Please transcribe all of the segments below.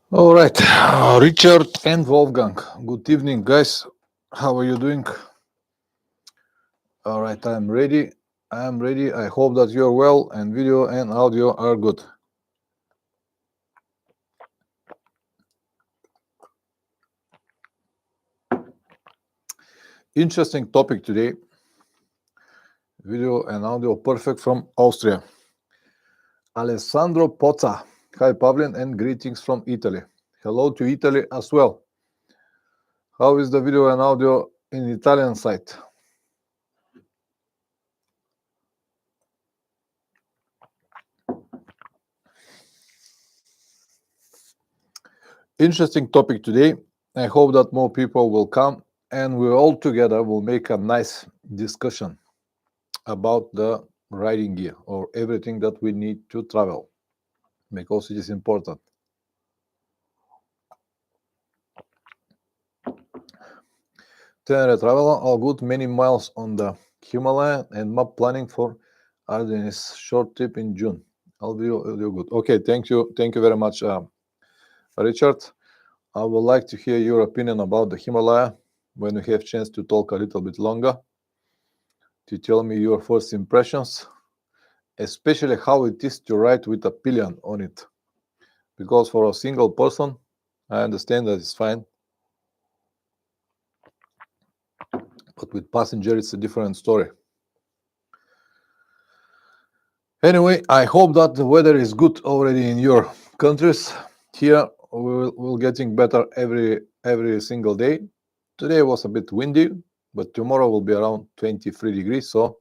All right, Richard and Wolfgang. Good evening, guys. How are you doing? All right, I'm ready. I'm ready. I hope that you're well and video and audio are good. Interesting topic today. Video and audio perfect from Austria. Alessandro Pozza. Hi, Pavlin, and greetings from Italy. Hello to Italy as well. How is the video and audio in Italian side? Interesting topic today. I hope that more people will come and we all together will make a nice discussion about the riding gear or everything that we need to travel because it is important. Tenere travel all good, many miles on the Himalaya and map planning for Ardennes short trip in June. I'll be good. Okay, thank you very much, Richard. I would like to hear your opinion about the Himalaya when we have chance to talk a little bit longer. To tell me your first impressions, especially how it is to ride with a pillion on it. Because for a single person, I understand that it's fine, but with passenger, it's a different story. Anyway, I hope that the weather is good already in your countries. Here, we're getting better every single day. Today was a bit windy, but tomorrow will be around 23 degrees, so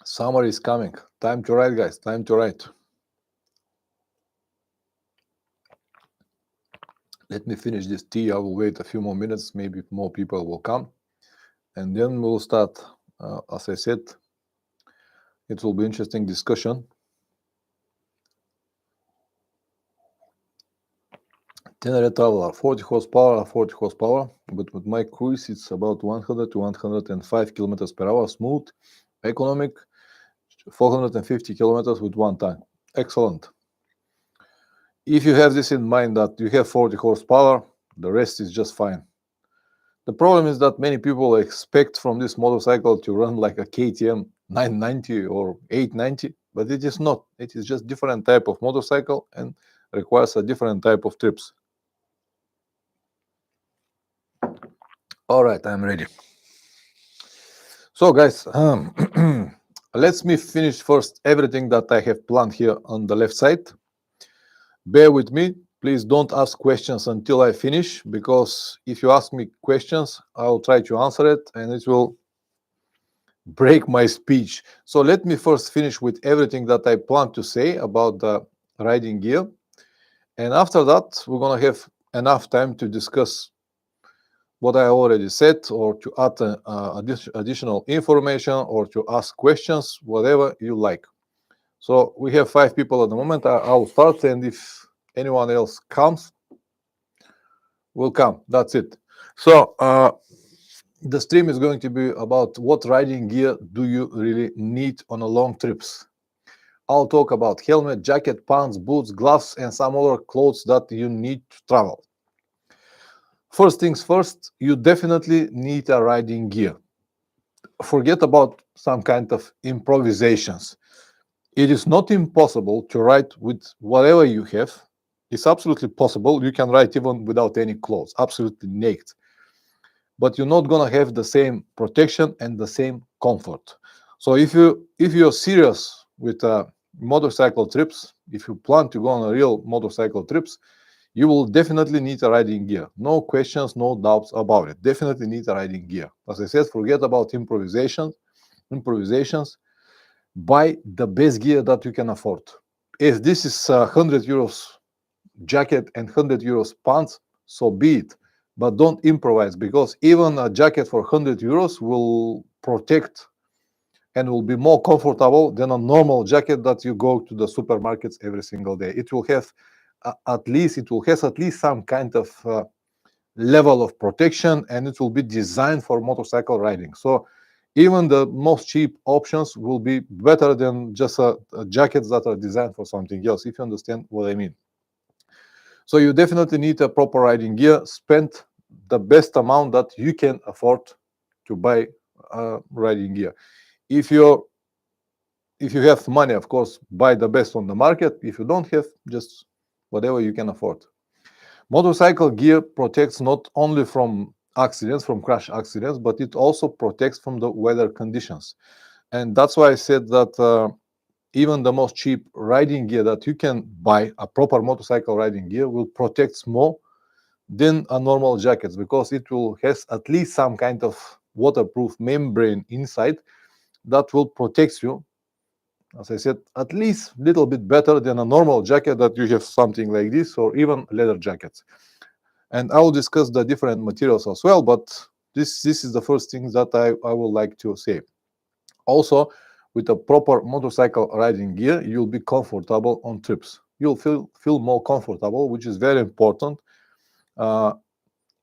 summer is coming. Time to ride, guys. Time to ride. Let me finish this tea. I will wait a few more minutes. Maybe more people will come. And then we'll start. As I said, it will be interesting discussion. Tenere Traveler, 40 horsepower, but with my cruise, it's about 100 to 105 kilometers per hour, smooth, economic, 450 kilometers with one tank. Excellent. If you have this in mind that you have 40 horsepower, the rest is just fine. The problem is that many people expect from this motorcycle to run like a KTM 990 or 890, but it is not. It is just different type of motorcycle and requires a different type of trips. All right, I'm ready. So, guys, let me finish first everything that I have planned here on the left side. Bear with me. Please don't ask questions until I finish, because if you ask me questions, I'll try to answer it and it will break my speech. So let me first finish with everything that I plan to say about the riding gear. And after that, we're going to have enough time to discuss what I already said, or to add additional information, or to ask questions, whatever you like. So we have 5 people at the moment. I'll start, and if anyone else comes, will come. That's it. So the stream is going to be about what riding gear do you really need on a long trips. I'll talk about helmet, jacket, pants, boots, gloves, and some other clothes that you need to travel. First things first, you definitely need a riding gear. Forget about some kind of improvisations. It is not impossible to ride with whatever you have. It's absolutely possible. You can ride even without any clothes, absolutely naked. But you're not gonna have the same protection and the same comfort. So if you're serious with motorcycle trips, if you plan to go on a real motorcycle trips, you will definitely need a riding gear. No questions, no doubts about it. Definitely need a riding gear. As I said, forget about improvisations. Buy the best gear that you can afford. If this is 100 euros jacket and 100 euros pants, so be it. But don't improvise, because even a jacket for 100 euros will protect and will be more comfortable than a normal jacket that you go to the supermarkets every single day. It will have at least some kind of level of protection, and it will be designed for motorcycle riding. So Even the most cheap options will be better than just jackets that are designed for something else, if you understand what I mean. So you definitely need a proper riding gear. Spend the best amount that you can afford to buy riding gear. If you have money, of course, buy the best on the market. If you don't have, just whatever you can afford. Motorcycle gear protects not only from accidents, from crash accidents, but it also protects from the weather conditions. And that's why I said that even the most cheap riding gear that you can buy, a proper motorcycle riding gear, will protect more than a normal jacket, because it will has at least some kind of waterproof membrane inside that will protect you, as I said, at least a little bit better than a normal jacket that you have something like this, or even leather jackets. And I will discuss the different materials as well, but this is the first thing that I would like to say. Also, with a proper motorcycle riding gear, you'll be comfortable on trips. You'll feel more comfortable, which is very important uh,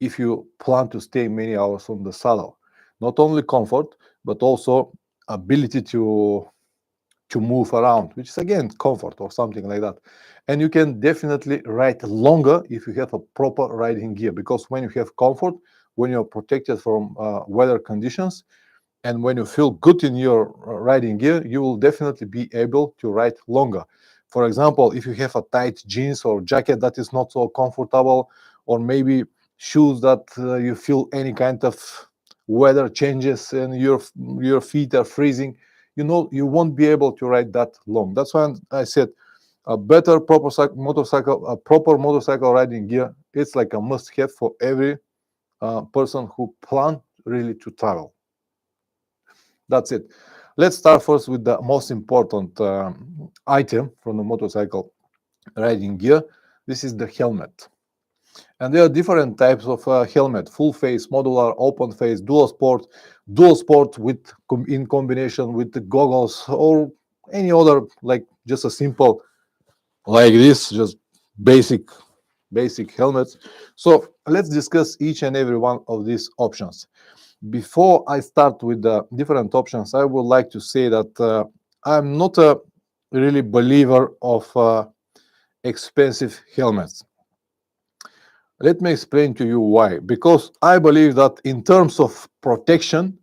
if you plan to stay many hours on the saddle. Not only comfort, but also ability to move around, which is again comfort or something like that. And you can definitely ride longer if you have a proper riding gear, because when you have comfort, when you're protected from weather conditions, and when you feel good in your riding gear, you will definitely be able to ride longer. For example, if you have a tight jeans or jacket that is not so comfortable, or maybe shoes that you feel any kind of weather changes and your feet are freezing, you won't be able to ride that long. That's why I said a better proper motorcycle riding gear, it's like a must-have for every person who plan really to travel. That's it. Let's start first with the most important item from the motorcycle riding gear. This is the helmet. And there are different types of helmet: full face, modular, open face, dual sport with in combination with the goggles, or any other, like just a simple like this, just basic helmets. So let's discuss each and every one of these options. Before I start with the different options, I would like to say that I'm not a really believer of expensive helmets. Let me explain to you why. Because I believe that in terms of protection,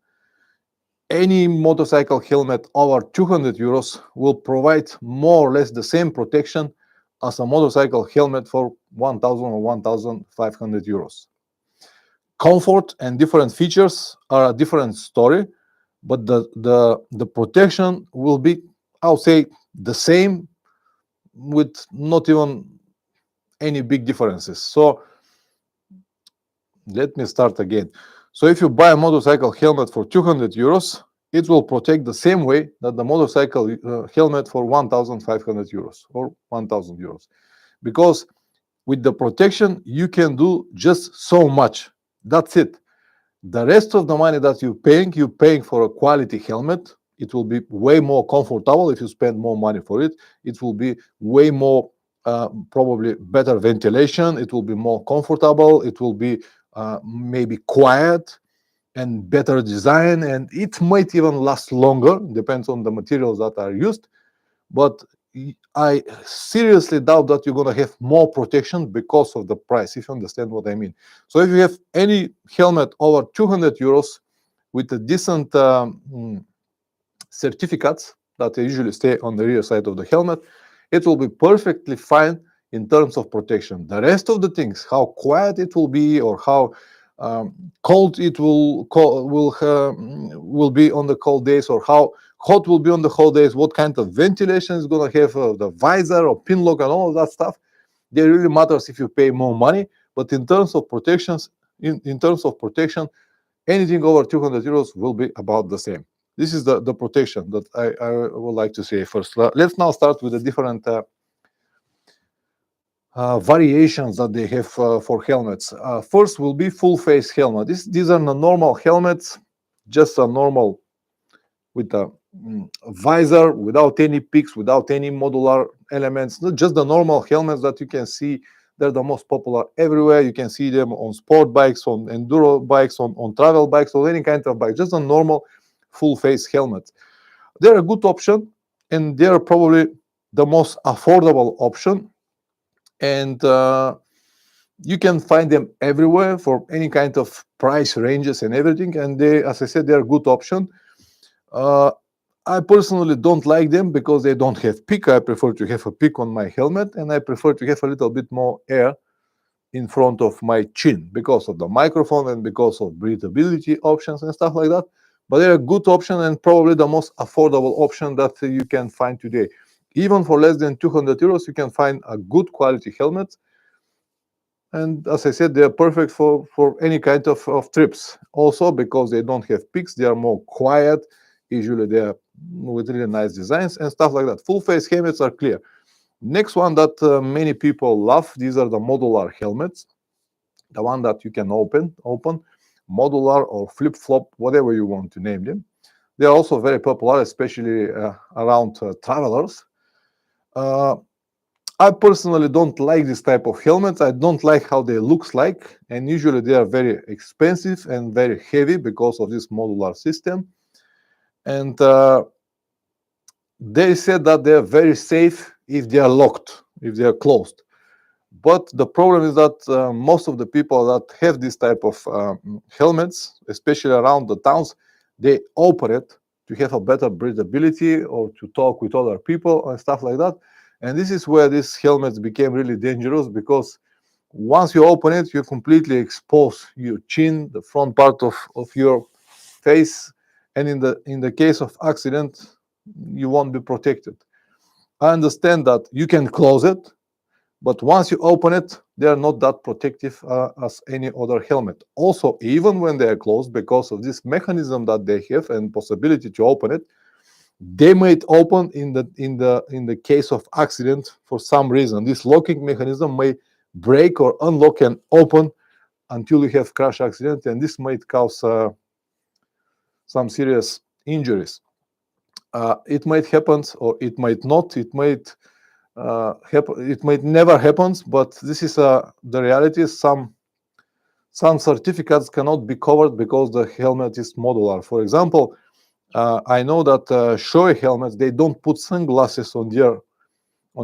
any motorcycle helmet over 200 euros will provide more or less the same protection as a motorcycle helmet for 1,000 or 1,500 euros. Comfort and different features are a different story, but the protection will be, I'll say, the same, with not even any big differences. So let me start again. So if you buy a motorcycle helmet for 200 euros, it will protect the same way that the motorcycle helmet for 1,500 euros or 1,000 euros. Because with the protection, you can do just so much. That's it. The rest of the money that you're paying for a quality helmet. It will be way more comfortable if you spend more money for it. It will be way more, probably better ventilation. It will be more comfortable. It will be maybe quiet and better design, and it might even last longer. Depends on the materials that are used. But I seriously doubt that you're going to have more protection because of the price, if you understand what I mean. So if you have any helmet over 200 euros with a decent certificates that usually stay on the rear side of the helmet, it will be perfectly fine in terms of protection. The rest of the things, how quiet it will be, or how cold it will be on the cold days, or how hot will be on the hot days, what kind of ventilation is going to have, the visor or pin lock and all of that stuff, they really matters if you pay more money. But in terms of protections, in terms of protection, anything over 200 euros will be about the same. This is the protection that I would like to say first. Let's now start with the different variations that they have for helmets. First will be full face helmet. These are the normal helmets, just a normal with a visor, without any peaks, without any modular elements. Not just the normal helmets that you can see. They're the most popular everywhere. You can see them on sport bikes, on enduro bikes, on travel bikes, or any kind of bike. Just a normal full face helmets. They're a good option, and they're probably the most affordable option. And you can find them everywhere for any kind of price ranges and everything. And they, as I said, they're a good option. I personally don't like them because they don't have peak. I prefer to have a peak on my helmet, and I prefer to have a little bit more air in front of my chin because of the microphone and because of breathability options and stuff like that. But they're a good option and probably the most affordable option that you can find today. Even for less than 200 euros, you can find a good quality helmet. And as I said, they are perfect for any kind of trips. Also, because they don't have peaks, they are more quiet. Usually they are with really nice designs and stuff like that. Full face helmets are clear. Next one that many people love, these are the modular helmets. The one that you can open, modular or flip-flop, whatever you want to name them. They are also very popular, especially around travelers. I personally don't like this type of helmets. I don't like how they look like, and usually they are very expensive and very heavy because of this modular system. And they said that they are very safe if they are locked, if they are closed. But the problem is that most of the people that have this type of helmets, especially around the towns, they open it to have a better breathability or to talk with other people and stuff like that. And this is where these helmets became really dangerous, because once you open it, you completely expose your chin, the front part of your face, and in the case of accident, you won't be protected. I understand that you can close it, but once you open it, they are not that protective as any other helmet. Also, even when they are closed, because of this mechanism that they have and possibility to open it, they might open in the case of accident for some reason. This locking mechanism may break or unlock and open until you have crash accident, and this might cause some serious injuries. It might happen or it might not. It might happen. It might never happen. But this is the reality. Some certificates cannot be covered because the helmet is modular. For example, I know that Shoei helmets, they don't put sunglasses on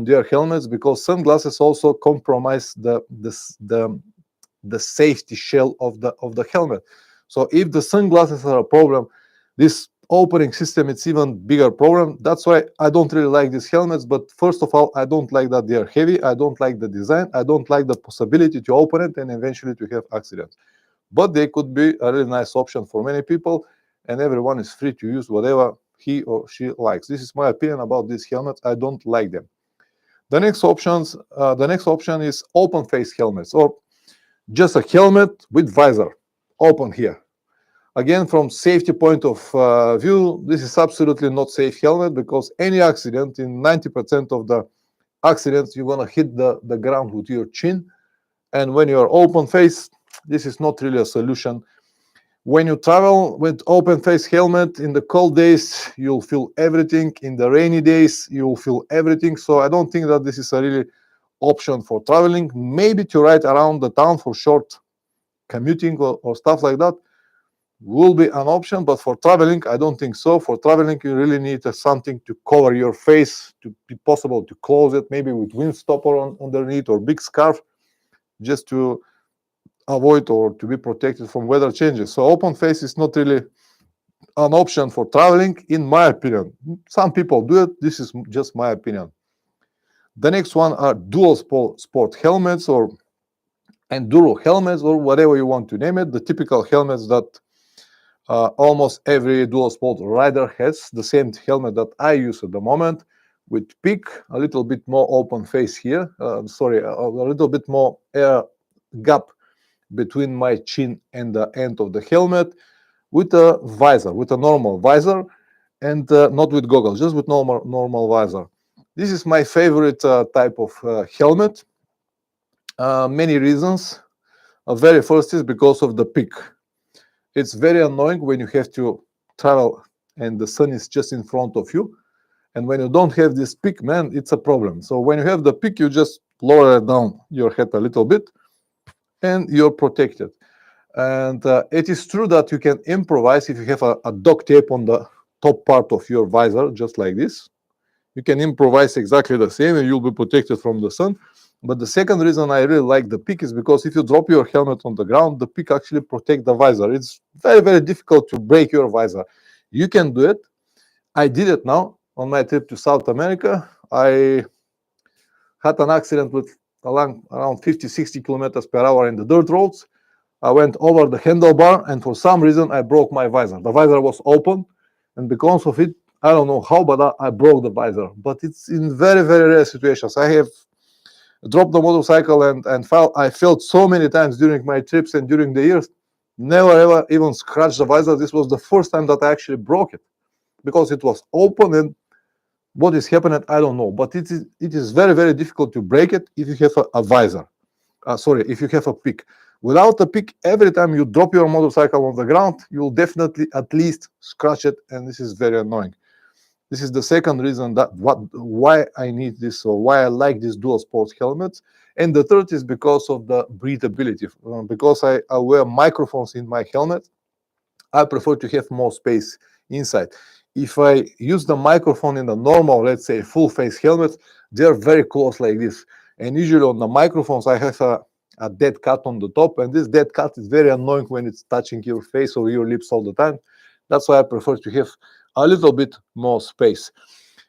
their helmets because sunglasses also compromise the safety shell of the helmet. So if the sunglasses are a problem, this opening system, it's even bigger problem. That's why I don't really like these helmets. But first of all, I don't like that they are heavy. I don't like the design. I don't like the possibility to open it and eventually to have accidents. But they could be a really nice option for many people, and everyone is free to use whatever he or she likes. This is my opinion about these helmets. I don't like them. The next option is open face helmets, or just a helmet with visor open here. Again, from safety point of view, this is absolutely not safe helmet, because any accident, in 90% of the accidents, you're gonna hit the ground with your chin. And when you're open face, this is not really a solution. When you travel with open face helmet in the cold days, you'll feel everything. In the rainy days, you'll feel everything. So I don't think that this is a really option for traveling. Maybe to ride around the town for short commuting or stuff like that will be an option, but for traveling, I don't think so. For traveling, you really need something to cover your face, to be possible to close it, maybe with windstopper underneath or big scarf, just to avoid or to be protected from weather changes. So open face is not really an option for traveling, in my opinion. Some people do it. This is just my opinion. The next one are dual sport helmets or enduro helmets, or whatever you want to name it. The typical helmets that almost every dual sport rider has, the same helmet that I use at the moment, with peak, a little bit more open face here. A little bit more air gap between my chin and the end of the helmet, with a visor, with a normal visor, and not with goggles, just with normal visor. This is my favorite type of helmet. Many reasons. Very first is because of the peak. It's very annoying when you have to travel and the sun is just in front of you. And when you don't have this peak, man, it's a problem. So when you have the peak, you just lower down your head a little bit and you're protected. And it is true that you can improvise if you have a duct tape on the top part of your visor, just like this. You can improvise exactly the same and you'll be protected from the sun. But the second reason I really like the peak is because if you drop your helmet on the ground, the peak actually protects the visor. It's very, very difficult to break your visor. You can do it. I did it now on my trip to South America. I had an accident with around 50, 60 kilometers per hour in the dirt roads. I went over the handlebar, and for some reason, I broke my visor. The visor was open, and because of it, I don't know how, but I broke the visor. But it's in very, very rare situations. I have dropped the motorcycle and I felt so many times during my trips and during the years, never ever even scratched the visor. This was the first time that I actually broke it because it was open, and what is happening, I don't know. But it is very, very difficult to break it if you have a visor. Sorry, if you have a pick. Without a pick, every time you drop your motorcycle on the ground, you'll definitely at least scratch it, and this is very annoying. This is the second reason that why I need this, or why I like these dual sports helmets. And the third is because of the breathability. Because I wear microphones in my helmet, I prefer to have more space inside. If I use the microphone in the normal, let's say, full face helmet, they're very close like this. And usually on the microphones, I have a dead cat on the top, and this dead cat is very annoying when it's touching your face or your lips all the time. That's why I prefer to have a little bit more space.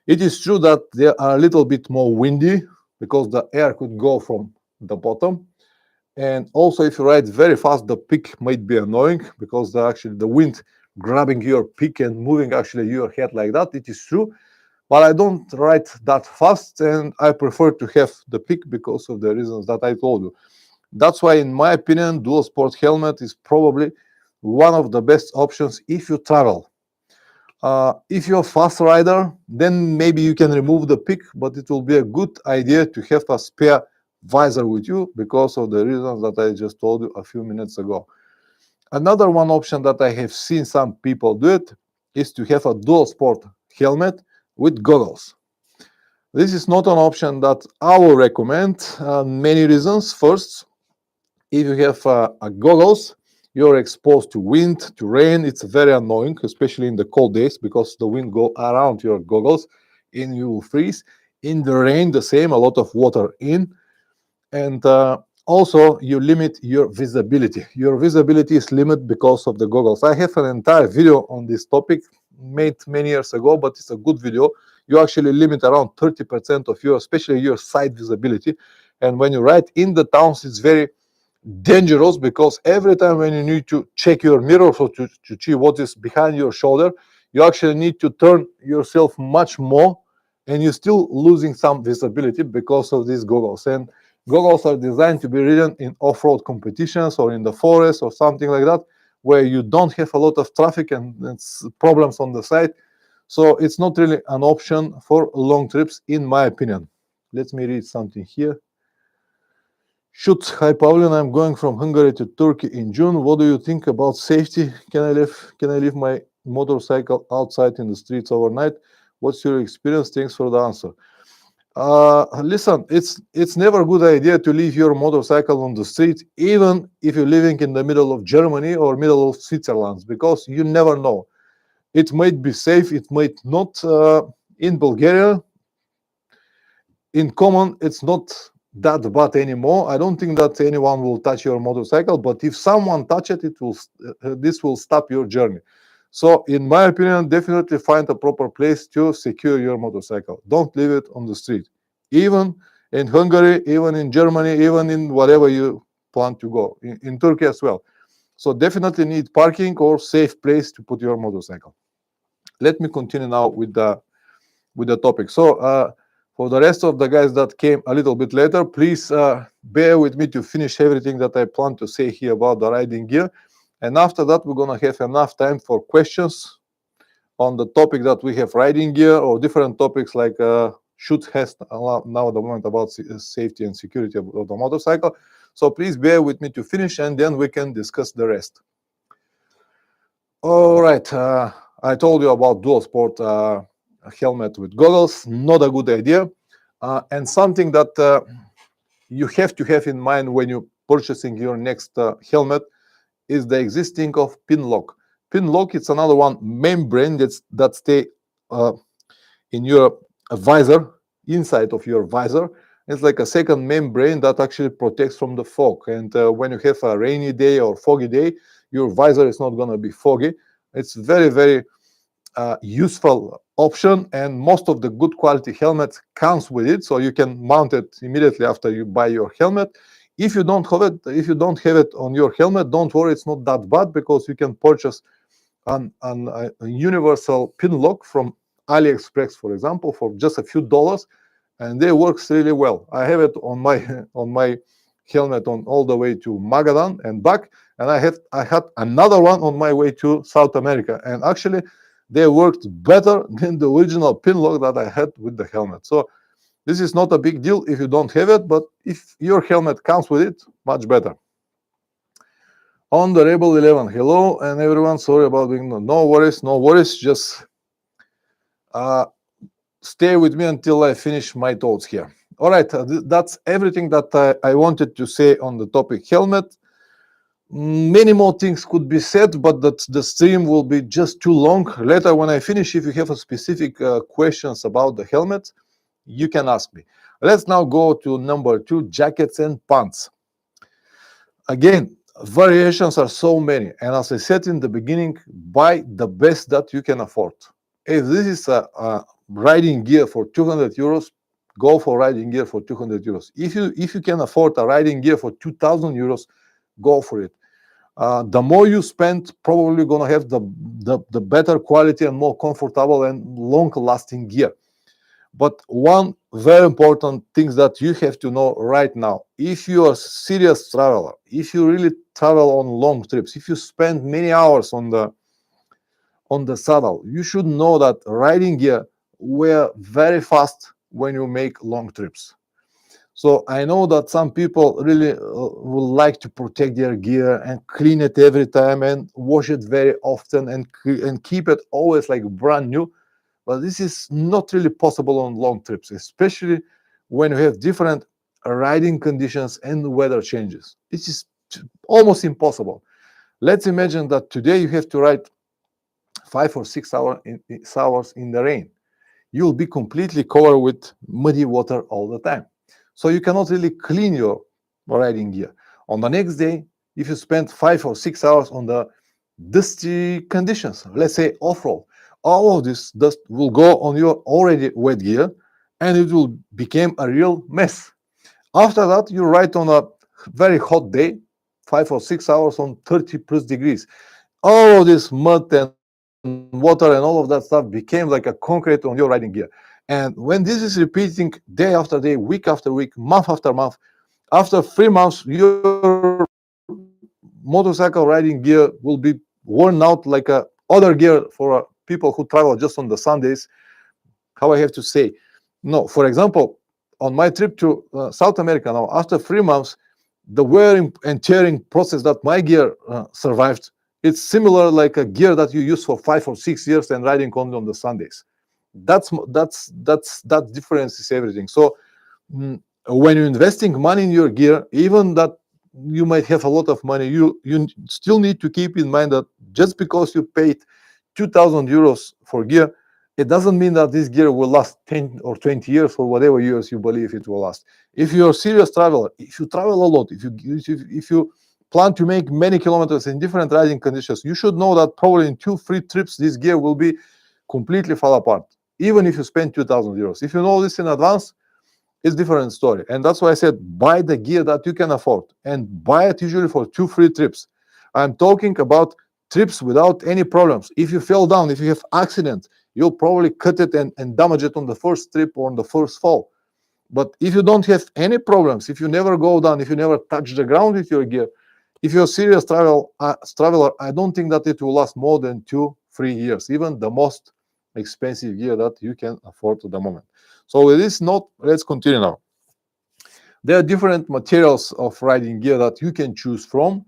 It is true that they are a little bit more windy because the air could go from the bottom. And also, if you ride very fast, the peak might be annoying because actually the wind grabbing your peak and moving actually your head like that. It is true, but I don't ride that fast, and I prefer to have the peak because of the reasons that I told you. That's why, in my opinion, dual sport helmet is probably one of the best options if you travel. If you're a fast rider, then maybe you can remove the peak, but it will be a good idea to have a spare visor with you because of the reasons that I just told you a few minutes ago. Another one option that I have seen some people do it is to have a dual sport helmet with goggles. This is not an option that I will recommend. Many reasons. First, if you have a goggles, you're exposed to wind, to rain. It's very annoying, especially in the cold days, because the wind go around your goggles and you will freeze. In the rain, the same, a lot of water in. And also, you limit your visibility. Your visibility is limited because of the goggles. I have an entire video on this topic made many years ago, but it's a good video. You actually limit around 30% of your, especially your side visibility. And when you ride in the towns, it's very dangerous because every time when you need to check your mirror or to see what is behind your shoulder, you actually need to turn yourself much more, and you're still losing some visibility because of these goggles. And goggles are designed to be ridden in off-road competitions or in the forest or something like that, where you don't have a lot of traffic and it's problems on the side. So it's not really an option for long trips, in my opinion. Let me read something here. Shoot, hi Pauline, I'm going from Hungary to Turkey in June. What do you think about safety? Can I leave my motorcycle outside in the streets overnight? What's your experience? Thanks for the answer. Listen, it's never a good idea to leave your motorcycle on the street, even if you're living in the middle of Germany or middle of Switzerland, because you never know. It might be safe, it might not. In Bulgaria, in common, it's not that bad anymore. I don't think that anyone will touch your motorcycle, but if someone touch it, this will stop your journey. So in my opinion, definitely find a proper place to secure your motorcycle. Don't leave it on the street. Even in Hungary, even in Germany, even in whatever you plan to go, in Turkey as well. So definitely need parking or safe place to put your motorcycle. Let me continue now with the topic. So for the rest of the guys that came a little bit later, please bear with me to finish everything that I plan to say here about the riding gear. And after that, we're going to have enough time for questions on the topic that we have, riding gear, or different topics like should has now the moment about safety and security of the motorcycle. So please bear with me to finish, and then we can discuss the rest. All right. I told you about dual sport helmet with goggles. Not a good idea. And something that you have to have in mind when you're purchasing your next helmet is the existing of pin lock. Pin lock, it's another one membrane that stay in your visor, inside of your visor. It's like a second membrane that actually protects from the fog. And when you have a rainy day or foggy day, your visor is not going to be foggy. It's very, very useful option, and most of the good quality helmets comes with it, so you can mount it immediately after you buy your helmet. If you don't have it on your helmet, don't worry, it's not that bad, because you can purchase a universal pin lock from AliExpress, for example, for just a few dollars, and they works really well. I have it on my on my helmet on all the way to Magadan and back, and I had another one on my way to South America, and actually they worked better than the original pin lock that I had with the helmet. So this is not a big deal if you don't have it, but if your helmet comes with it, much better. On the Rebel 11, hello and everyone, sorry about being no worries, just stay with me until I finish my thoughts here. All right, that's everything that I wanted to say on the topic helmet. Many more things could be said, but the stream will be just too long. Later when I finish, if you have a specific questions about the helmet, you can ask me. Let's now go to number 2, jackets and pants. Again, variations are so many, and as I said in the beginning, buy the best that you can afford. If this is a riding gear for 200 euros, go for riding gear for 200 euros. If you can afford a riding gear for 2,000 euros, go for it. The more you spend, probably gonna have the better quality and more comfortable and long-lasting gear. But one very important thing that you have to know right now, if you are a serious traveler, if you really travel on long trips, if you spend many hours on the saddle, you should know that riding gear wear very fast when you make long trips. So I know that some people really would like to protect their gear and clean it every time and wash it very often and keep it always like brand new. But this is not really possible on long trips, especially when you have different riding conditions and weather changes. This is almost impossible. Let's imagine that today you have to ride 5 or 6 hours in the rain. You'll be completely covered with muddy water all the time. So you cannot really clean your riding gear. On the next day, if you spend 5 or 6 hours on the dusty conditions, let's say off-road, all of this dust will go on your already wet gear, and it will become a real mess. After that, you ride on a very hot day, 5 or 6 hours on 30 plus degrees. All of this mud and water and all of that stuff became like a concrete on your riding gear. And when this is repeating day after day, week after week, month after month, after 3 months, your motorcycle riding gear will be worn out like a other gear for people who travel just on the Sundays. How I have to say, no, for example, on my trip to South America now, after 3 months, the wearing and tearing process that my gear survived, it's similar like a gear that you use for 5 or 6 years and riding only on the Sundays. That difference is everything. So when you're investing money in your gear, even that you might have a lot of money, you still need to keep in mind that just because you paid 2,000 euros for gear, it doesn't mean that this gear will last 10 or 20 years or whatever years you believe it will last. If you're a serious traveler, if you travel a lot, if you plan to make many kilometers in different riding conditions, you should know that probably in 2-3 trips this gear will be completely fall apart, even if you spend 2,000 euros. If you know this in advance, it's a different story. And that's why I said buy the gear that you can afford, and buy it usually for 2-3 trips. I'm talking about trips without any problems. If you fell down, if you have accident, you'll probably cut it and damage it on the first trip or on the first fall. But if you don't have any problems, if you never go down, if you never touch the ground with your gear, if you're a serious traveler, I don't think that it will last more than 2-3 years, even the most expensive gear that you can afford at the moment. So with this note, let's continue now. There are different materials of riding gear that you can choose from.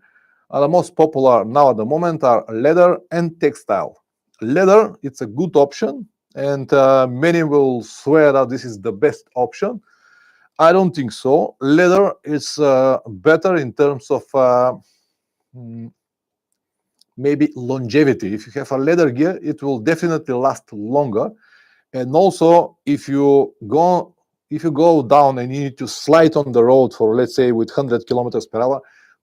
The most popular now at the moment are leather and textile. Leather, it's a good option, and many will swear that this is the best option. I don't think so. Leather is better in terms of maybe longevity. If you have a leather gear, it will definitely last longer. And also, if you go down and you need to slide on the road for, let's say, with 100 kilometers per hour,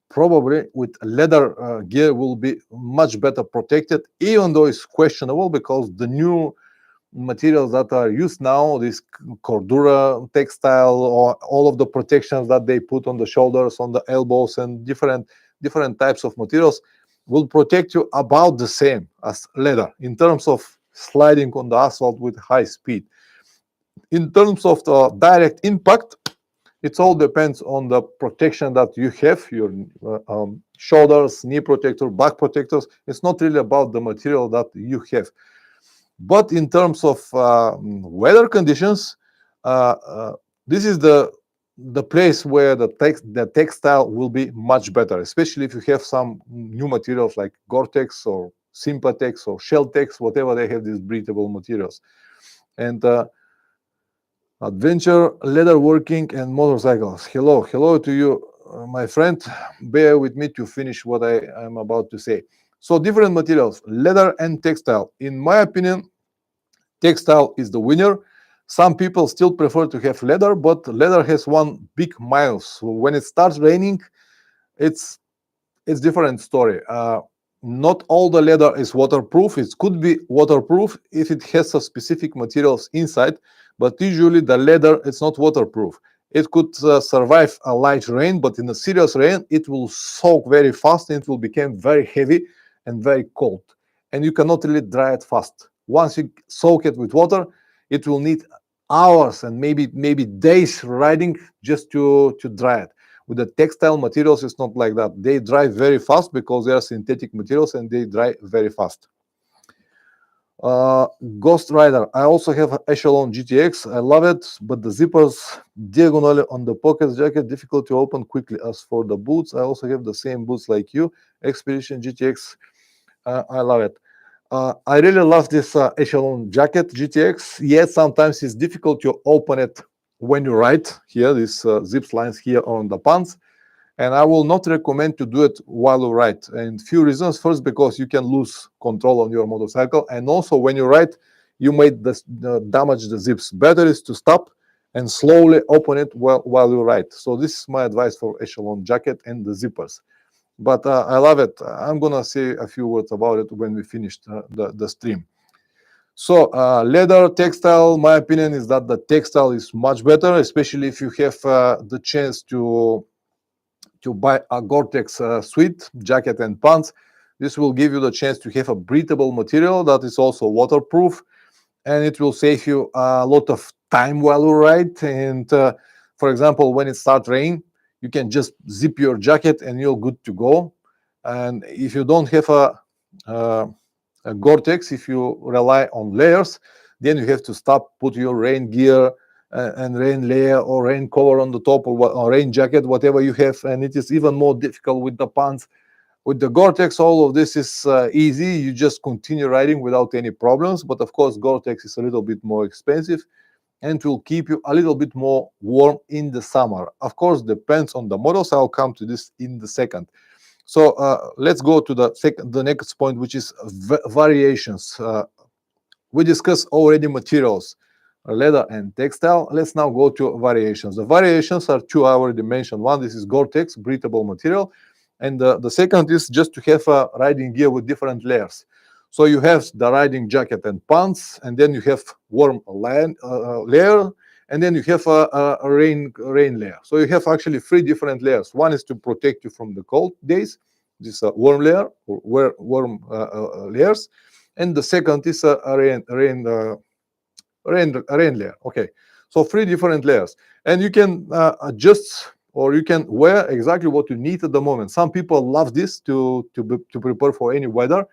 probably with leather gear will be much better protected, even though it's questionable, because the new materials that are used now, this cordura textile, or all of the protections that they put on the shoulders, on the elbows, and different types of materials, will protect you about the same as leather in terms of sliding on the asphalt with high speed. In terms of the direct impact, it all depends on the protection that you have, your shoulders, knee protector, back protectors. It's not really about the material that you have. But in terms of weather conditions, this is the place where the textile will be much better, especially if you have some new materials like Gore-Tex or Sympatex or Shell-Tex, whatever they have, these breathable materials. And adventure, leatherworking, and motorcycles. Hello to you, my friend. Bear with me to finish what I am about to say. So different materials, leather and textile. In my opinion, textile is the winner. Some people still prefer to have leather, but leather has one big minus. So when it starts raining, it's different story. Not all the leather is waterproof. It could be waterproof if it has some specific materials inside, but usually the leather is not waterproof. It could survive a light rain, but in a serious rain, it will soak very fast and it will become very heavy and very cold. And you cannot really dry it fast. Once you soak it with water, it will need hours and maybe days riding just to dry it. With the textile materials, it's not like that. They dry very fast because they are synthetic materials and they dry very fast. Ghost Rider. I also have Echelon GTX. I love it, but the zippers diagonally on the pocket jacket difficult to open quickly. As for the boots, I also have the same boots like you. Expedition GTX. I love it. I really love this Echelon jacket GTX. Yet sometimes it's difficult to open it when you ride. Here, these zips lines here on the pants. And I will not recommend to do it while you ride. And few reasons. First, because you can lose control on your motorcycle. And also when you ride, you might damage the zips. Better is to stop and slowly open it while you ride. So this is my advice for Echelon jacket and the zippers. But I love it. I'm going to say a few words about it when we finish the stream. So leather, textile, my opinion is that the textile is much better, especially if you have the chance to buy a Gore-Tex suit, jacket and pants. This will give you the chance to have a breathable material that is also waterproof, and it will save you a lot of time while you ride. And for example, when it starts raining, you can just zip your jacket and you're good to go. And if you don't have a Gore-Tex, if you rely on layers, then you have to stop, put your rain gear and rain layer or rain cover on the top, or rain jacket, whatever you have. And it is even more difficult with the pants. With the Gore-Tex, all of this is easy. You just continue riding without any problems. But of course, Gore-Tex is a little bit more expensive and will keep you a little bit more warm in the summer. Of course, depends on the models. I'll come to this in the second. So let's go to the next point, which is variations. We discussed already materials, leather and textile. Let's now go to variations. The variations are two I already mentioned. One, this is Gore-Tex, breathable material. And the second is just to have a riding gear with different layers. So you have the riding jacket and pants, and then you have warm layer, and then you have a rain layer. So you have actually three different layers. One is to protect you from the cold days. This is a warm layer, or warm layers. And the second is a rain layer. Okay, so three different layers, and you can adjust, or you can wear exactly what you need at the moment. Some people love this to prepare for any weather.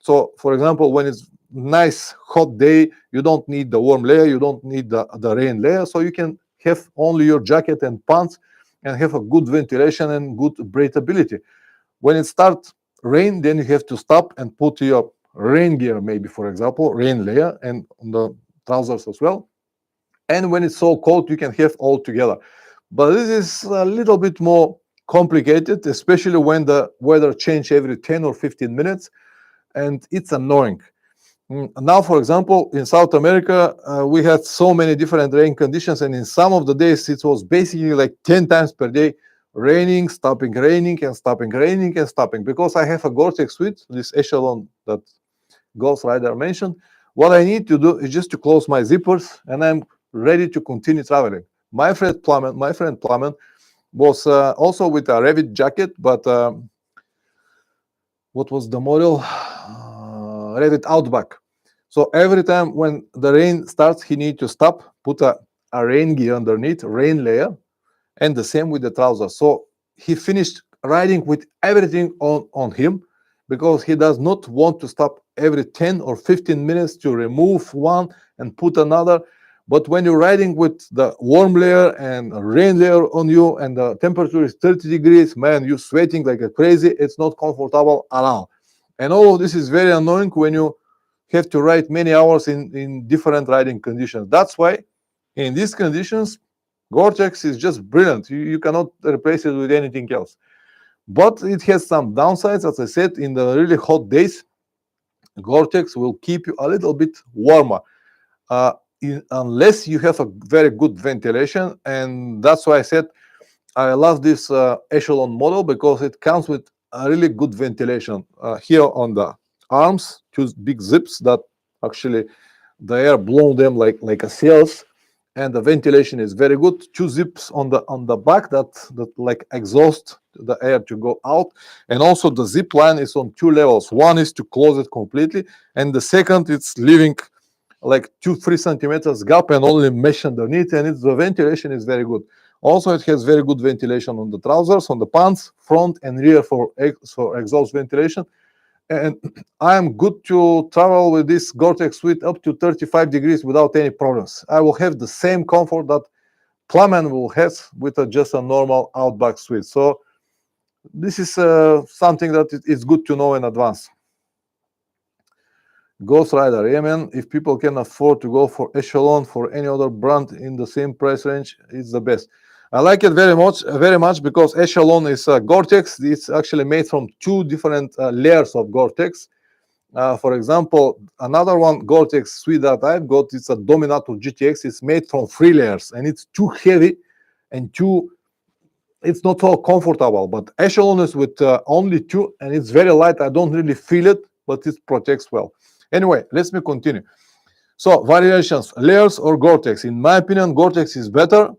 So for example, when it's nice hot day, you don't need the warm layer, you don't need the rain layer, so you can have only your jacket and pants and have a good ventilation and good breathability. When it starts rain, then you have to stop and put your rain gear, maybe, for example, rain layer, and on the trousers as well. And when it's so cold, you can have all together. But this is a little bit more complicated, especially when the weather change every 10 or 15 minutes, and it's annoying. Now, for example, in South America, we had so many different rain conditions, and in some of the days, it was basically like 10 times per day, raining, stopping, and stopping. Because I have a Gore-Tex suite, this echelon that Ghost Rider mentioned, what I need to do is just to close my zippers, and I'm ready to continue traveling. My friend Plumman was also with a Revit jacket, but what was the model? Revit Outback. So every time when the rain starts, he needs to stop, put a rain gear underneath, rain layer, and the same with the trousers. So he finished riding with everything on him, because he does not want to stop every 10 or 15 minutes to remove one and put another. But when you're riding with the warm layer and a rain layer on you, and the temperature is 30 degrees, man, you're sweating like a crazy. It's not comfortable at all. And all of this is very annoying when you have to ride many hours in different riding conditions. That's why in these conditions, Gore-Tex is just brilliant. You cannot replace it with anything else. But it has some downsides. As I said, in the really hot days, Gore-Tex will keep you a little bit warmer, unless you have a very good ventilation. And that's why I said I love this echelon model, because it comes with a really good ventilation. Here on the arms, two big zips that actually the air blow them like a sails, and the ventilation is very good. Two zips on the back that like exhaust the air to go out, and also the zip line is on two levels. One is to close it completely, and the second it's leaving like 2-3 centimeters gap and only mesh underneath, and the ventilation is very good. Also, it has very good ventilation on the trousers, on the pants, front and rear for exhaust ventilation. And I am good to travel with this Gore-Tex suite up to 35 degrees without any problems. I will have the same comfort that Plumman will have with just a normal Outback suite. So this is something that is good to know in advance. Ghost Rider, yeah, man. If people can afford to go for Echelon for any other brand in the same price range, it's the best. I like it very much, because Echelon is Gore-Tex. It's actually made from two different layers of Gore-Tex. For example, another one Gore-Tex suite that I've got, it's a Dominator GTX. It's made from 3 layers, and it's too heavy and it's not so comfortable. But Echelon is with only 2, and it's very light. I don't really feel it, but it protects well. Anyway, let me continue. So variations, layers or Gore-Tex. In my opinion, Gore-Tex is better.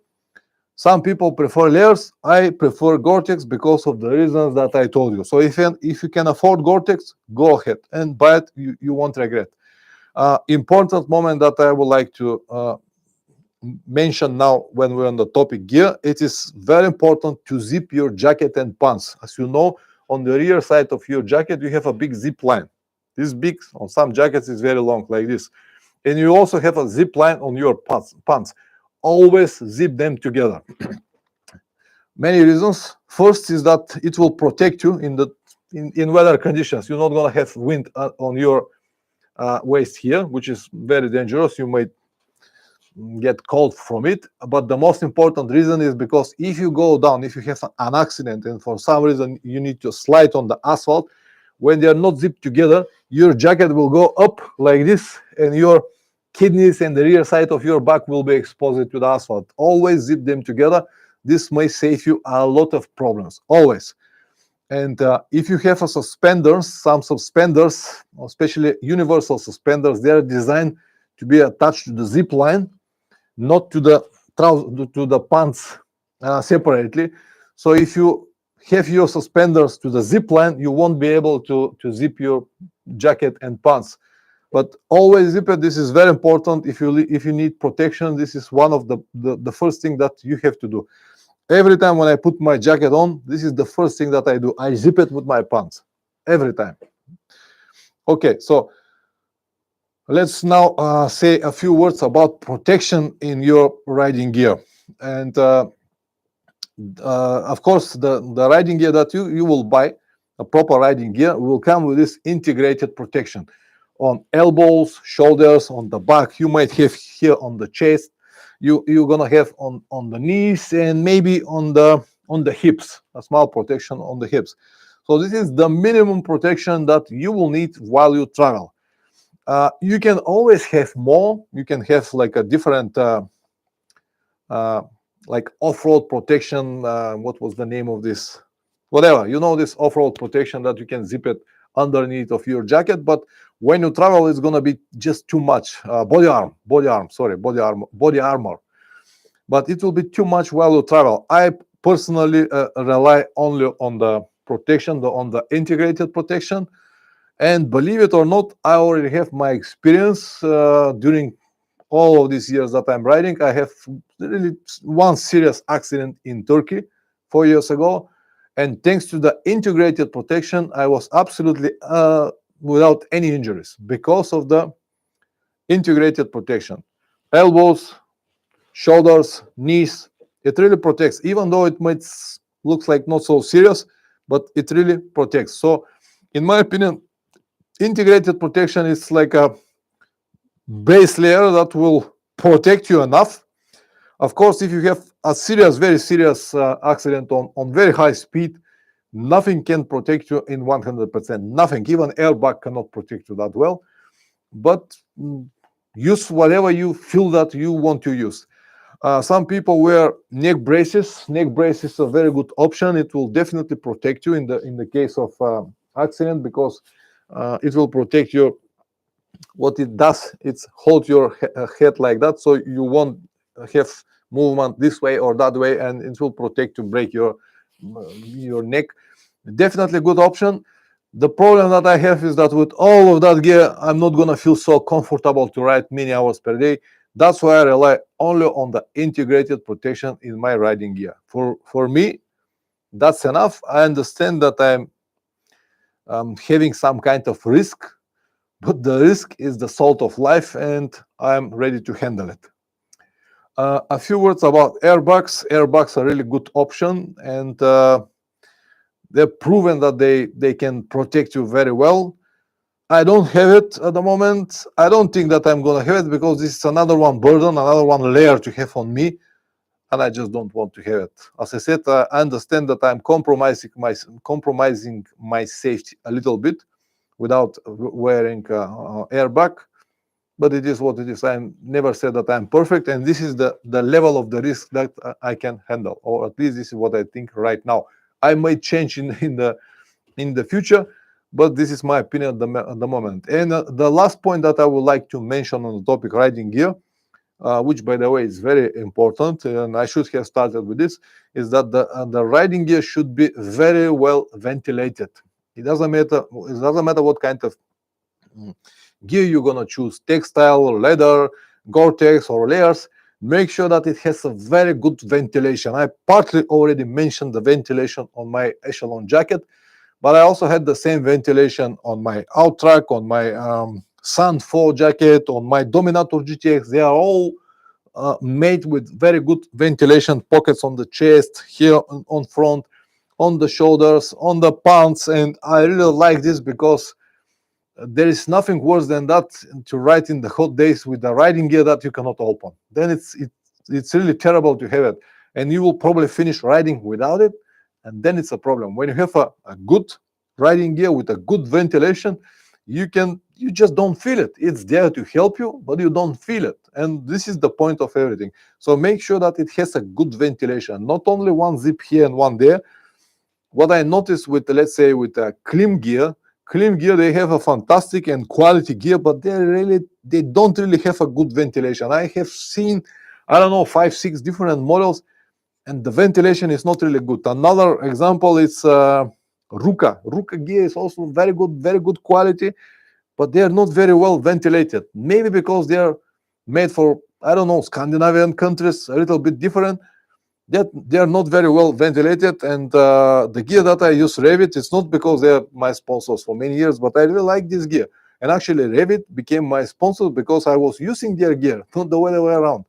Some people prefer layers. I prefer Gore-Tex because of the reasons that I told you. So if you can afford Gore-Tex, go ahead and buy it. You won't regret. Important moment that I would like to mention now when we're on the topic gear. It is very important to zip your jacket and pants. As you know, on the rear side of your jacket, you have a big zip line. This big, on some jackets, is very long, like this. And you also have a zip line on your pants. Always zip them together. Many reasons. First is that it will protect you in weather conditions. You're not going to have wind on your waist here, which is very dangerous. You might get cold from it. But the most important reason is because if you go down, if you have an accident and for some reason you need to slide on the asphalt, when they are not zipped together, your jacket will go up like this, and your kidneys and the rear side of your back will be exposed to the asphalt. Always zip them together. This may save you a lot of problems, always. And if you have some suspenders, especially universal suspenders, they are designed to be attached to the zip line, not to the pants separately. So if you have your suspenders to the zip line, you won't be able to zip your jacket and pants. But always zip it. This is very important. If you need protection, this is one of the first thing that you have to do. Every time when I put my jacket on, this is the first thing that I do. I zip it with my pants. Every time. Okay, so let's now say a few words about protection in your riding gear. And of course, the riding gear that you will buy, a proper riding gear, will come with this integrated protection on elbows, shoulders, on the back. You might have here on the chest. You're gonna have on the knees and maybe on the on the hips, a small protection on the hips. So this is the minimum protection that you will need while you travel. You can always have more. You can have like a different like off-road protection. What was the name of this? Whatever, you know, this off-road protection that you can zip it underneath of your jacket. But when you travel, it's gonna be just too much. Body armor. But it will be too much while you travel. I personally rely only on the protection, on the integrated protection. And believe it or not, I already have my experience during all of these years that I'm riding. I have really one serious accident in Turkey 4 years ago. And thanks to the integrated protection, I was absolutely without any injuries because of the integrated protection. Elbows, shoulders, knees, it really protects, even though it might looks like not so serious, but it really protects. So in my opinion, integrated protection is like a base layer that will protect you enough. Of course, if you have a serious, very serious accident on very high speed, nothing can protect you in 100%. Nothing, even airbag cannot protect you that well. But use whatever you feel that you want to use. Some people wear neck braces. Neck braces is a very good option. It will definitely protect you in the case of accident, because it will protect you. What it does, it's hold your head like that, so you won't have movement this way or that way, and it will protect to break your neck. Definitely good option. The problem that I have is that with all of that gear, I'm not gonna feel so comfortable to ride many hours per day. That's why I rely only on the integrated protection in my riding gear. For me, that's enough. I understand that I'm having some kind of risk, but the risk is the salt of life, and I'm ready to handle it. A few words about airbags. Airbags are a really good option, and they're proven that they can protect you very well. I don't have it at the moment. I don't think that I'm going to have it, because this is another one burden, another one layer to have on me, and I just don't want to have it. As I said, I understand that I'm compromising my safety a little bit without wearing airbag, but it is what it is. I never said that I'm perfect, and this is the level of the risk that I can handle, or at least this is what I think right now. I might change in the future, but this is my opinion at the moment. And the last point that I would like to mention on the topic riding gear, which by the way is very important, and I should have started with this, is that the riding gear should be very well ventilated. It doesn't matter what kind of gear you're gonna choose, textile, leather, Gore-Tex, or layers. Make sure that it has a very good ventilation. I partly already mentioned the ventilation on my Echelon jacket, but I also had the same ventilation on my Outrack, on my Sun 4 jacket, on my Dominator GTX. They are all made with very good ventilation pockets on the chest, here on front, on the shoulders, on the pants. And I really like this, because there is nothing worse than that, to ride in the hot days with the riding gear that you cannot open. Then it's really terrible to have it, and you will probably finish riding without it, and then it's a problem. When you have a good riding gear with a good ventilation, you just don't feel it. It's there to help you, but you don't feel it, and this is the point of everything. So make sure that it has a good ventilation, not only one zip here and one there. What I noticed with, let's say, with Klim gear, they have a fantastic and quality gear, but they don't really have a good ventilation. I have seen, I don't know, 5-6 different models, and the ventilation is not really good. Another example is Ruka gear is also very good quality, but they are not very well ventilated. Maybe because they are made for, I don't know, Scandinavian countries, a little bit different. That they are not very well ventilated. And the gear that I use, Revit, it's not because they are my sponsors for many years, but I really like this gear. And actually, Revit became my sponsor because I was using their gear, not the other way around.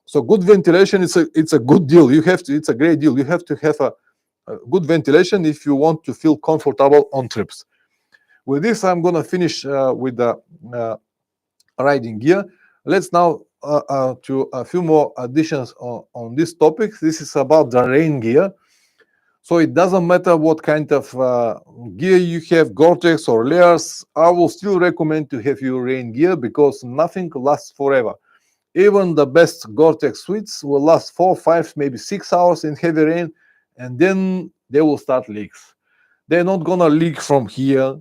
So good ventilation, it's a good deal. It's a great deal. You have to have a good ventilation if you want to feel comfortable on trips. With this, I'm gonna finish with the riding gear. Let's now to a few more additions on this topic. This is about the rain gear. So it doesn't matter what kind of gear you have, Gore-Tex or layers, I will still recommend to have your rain gear because nothing lasts forever. Even the best Gore-Tex suits will last 4, 5, maybe 6 hours in heavy rain, and then they will start leaks. They're not gonna leak from here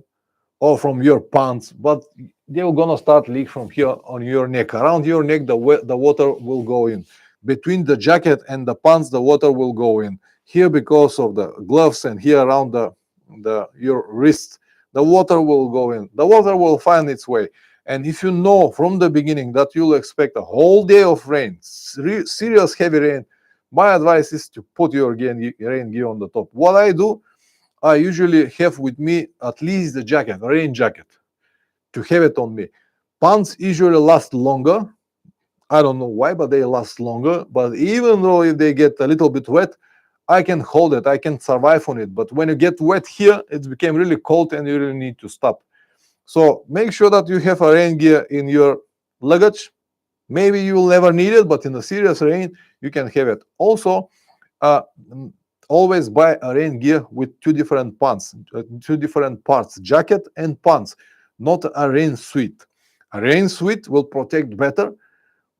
or from your pants, but they're gonna start leak from here on your neck. Around your neck, the water will go in. Between the jacket and the pants, the water will go in. Here, because of the gloves, and here around the your wrist, the water will go in. The water will find its way. And if you know from the beginning that you'll expect a whole day of rain, serious heavy rain, my advice is to put your rain gear on the top. What I do, I usually have with me at least the jacket, a rain jacket, to have it on me. Pants usually last longer. I don't know why, but they last longer. But even though if they get a little bit wet, I can hold it, I can survive on it. But when you get wet here, it became really cold and you really need to stop. So make sure that you have a rain gear in your luggage. Maybe you will never need it, but in a serious rain, you can have it. Also, uh, always buy a rain gear with two different parts, jacket and pants, not a rain suit. A rain suit will protect better,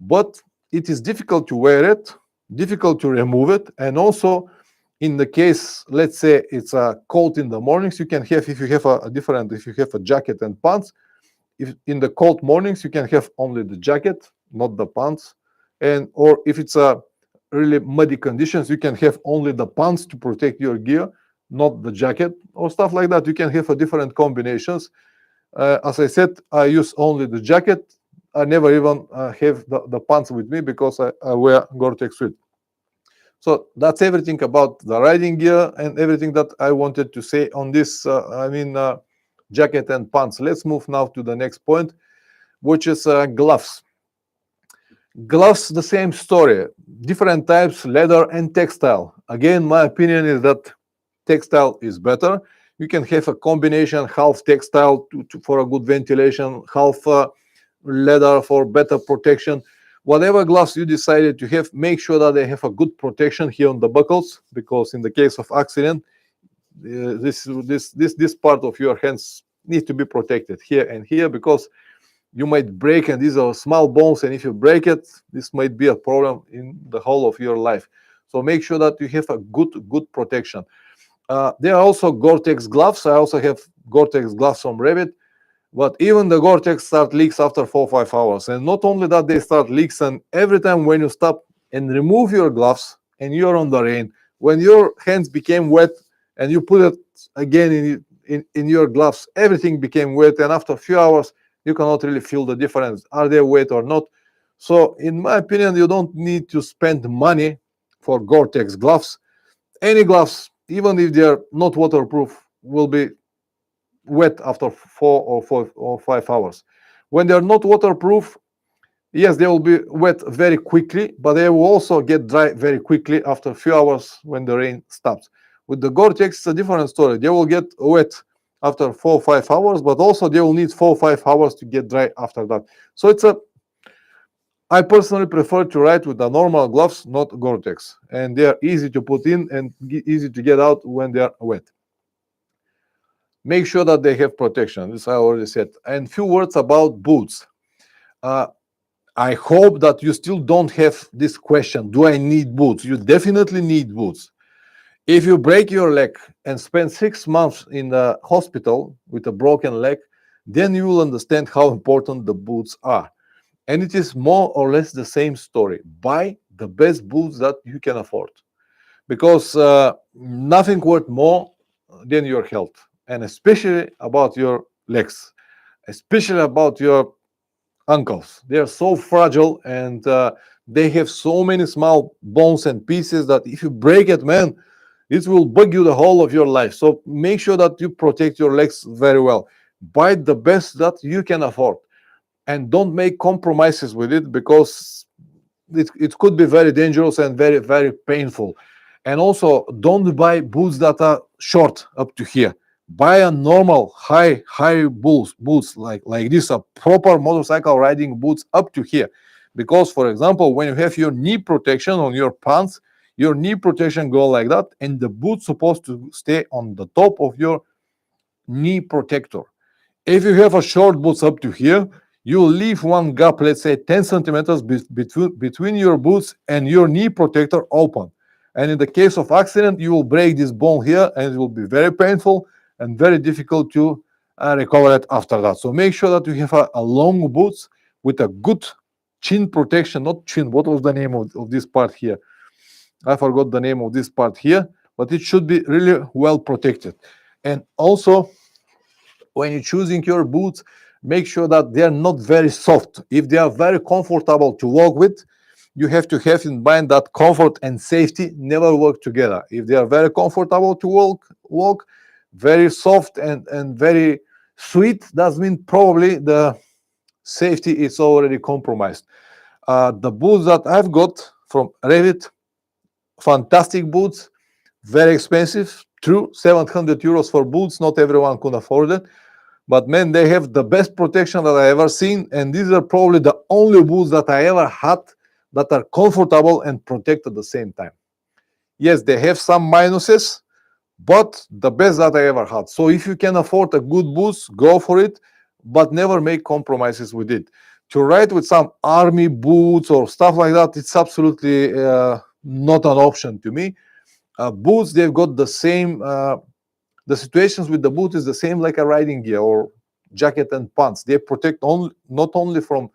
but it is difficult to wear it, difficult to remove it, and also in the case, let's say it's a cold in the mornings, you can have, if you have if you have a jacket and pants, if in the cold mornings you can have only the jacket, not the pants, and or if it's a really muddy conditions, you can have only the pants to protect your gear, not the jacket or stuff like that. You can have a different combinations. As I said, I use only the jacket. I never even have the pants with me because I wear Gore-Tex suit. So that's everything about the riding gear and everything that I wanted to say on this, jacket and pants. Let's move now to the next point, which is gloves. Gloves, the same story, different types, leather and textile. Again, my opinion is that textile is better. You can have a combination, half textile for a good ventilation, half leather for better protection. Whatever gloves you decided to have, make sure that they have a good protection here on the buckles, because in the case of accident, this part of your hands needs to be protected here and here, because you might break, and these are small bones, and if you break it, this might be a problem in the whole of your life. So make sure that you have a good protection. There are also Gore-Tex gloves. I also have Gore-Tex gloves from Revit, but even the Gore-Tex start leaks after 4 or 5 hours. And not only that, they start leaks, and every time when you stop and remove your gloves and you're on the rain, when your hands became wet and you put it again in your gloves, everything became wet, and after a few hours you cannot really feel the difference. Are they wet or not? So in my opinion, you don't need to spend money for Gore-Tex gloves. Any gloves, even if they're not waterproof, will be wet after 4 or 5 hours. When they're not waterproof, yes, they will be wet very quickly, but they will also get dry very quickly after a few hours when the rain stops. With the Gore-Tex, it's a different story. They will get wet after 4 or 5 hours, but also they will need 4 or 5 hours to get dry after that. So I personally prefer to ride with the normal gloves, not Gore-Tex, and they are easy to put in and easy to get out when they are wet. Make sure that they have protection. This I already said. And few words about boots. I hope that you still don't have this question, do I need boots? You definitely need boots. If you break your leg and spend 6 months in the hospital with a broken leg, then you will understand how important the boots are. And it is more or less the same story. Buy the best boots that you can afford, because nothing worth more than your health, and especially about your legs, especially about your ankles. They are so fragile, and they have so many small bones and pieces that if you break it, man, it will bug you the whole of your life. So make sure that you protect your legs very well. Buy the best that you can afford, and don't make compromises with it, because it could be very dangerous and very, very painful. And also, don't buy boots that are short up to here. Buy a normal high boots like this, a proper motorcycle riding boots up to here. Because, for example, when you have your knee protection on your pants, your knee protection go like that, and the boot supposed to stay on the top of your knee protector. If you have a short boots up to here, you leave one gap, let's say 10 centimeters between your boots and your knee protector open. And in the case of accident, you will break this bone here, and it will be very painful and very difficult to recover it after that. So make sure that you have a long boots with a good chin protection, not chin. What was the name of this part here? I forgot the name of this part here, but it should be really well protected. And also, when you're choosing your boots, make sure that they are not very soft. If they are very comfortable to walk with, you have to have in mind that comfort and safety never work together. If they are very comfortable to walk, very soft and very sweet, that means probably the safety is already compromised. The boots that I've got from Revit, fantastic boots, very expensive, true, 700 euros for boots, not everyone could afford it. But man, they have the best protection that I ever seen, and these are probably the only boots that I ever had that are comfortable and protect at the same time. Yes, they have some minuses, but the best that I ever had. So if you can afford a good boots, go for it, but never make compromises with it. To ride with some army boots or stuff like that, it's absolutely not an option to me. Boots, they've got the same the situations with the boot is the same like a riding gear or jacket and pants. They protect not only from